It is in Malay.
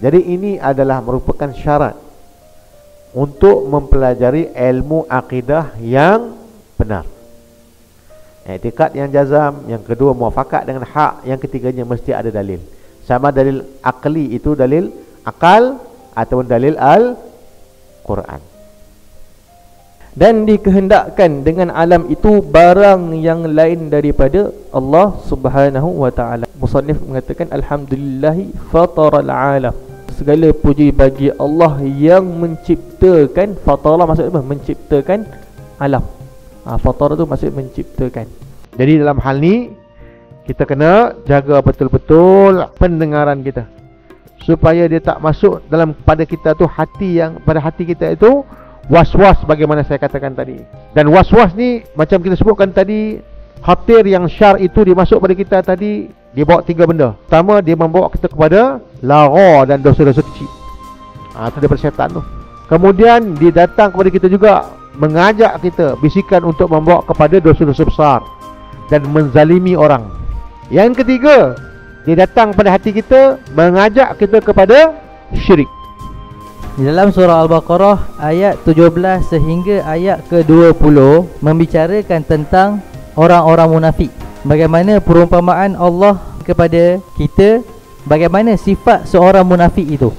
Jadi ini adalah merupakan syarat untuk mempelajari ilmu akidah yang benar. I'tiqad yang jazam, yang kedua muafakat dengan hak, yang ketiganya mesti ada dalil. Sama dalil akli itu dalil akal ataupun dalil Al-Quran. Dan dikehendakkan dengan alam itu barang yang lain daripada Allah Subhanahu wa taala. Musannif mengatakan alhamdulillahi fataral alam. Segala puji bagi Allah yang menciptakan. Fatara maksudnya apa? Menciptakan alam. Fatara tu maksud menciptakan. Jadi dalam hal ni kita kena jaga betul-betul pendengaran kita, supaya dia tak masuk dalam pada kita tu hati yang pada hati kita itu was-was bagaimana saya katakan tadi. Dan was-was ni macam kita sebutkan tadi, khatir yang syar itu dimasuk pada kita tadi, dia bawa 3 benda. Pertama, dia membawa kita kepada lara dan dosa-dosa kecil. Itu daripada syaitan tu. Kemudian dia datang kepada kita juga, mengajak kita, bisikan untuk membawa kepada dosa-dosa besar dan menzalimi orang. Yang ketiga, dia datang pada hati kita, mengajak kita kepada syirik. Di dalam surah Al-Baqarah ayat 17 sehingga ayat ke-20 membicarakan tentang orang-orang munafik. Bagaimana perumpamaan Allah kepada kita, bagaimana sifat seorang munafik itu.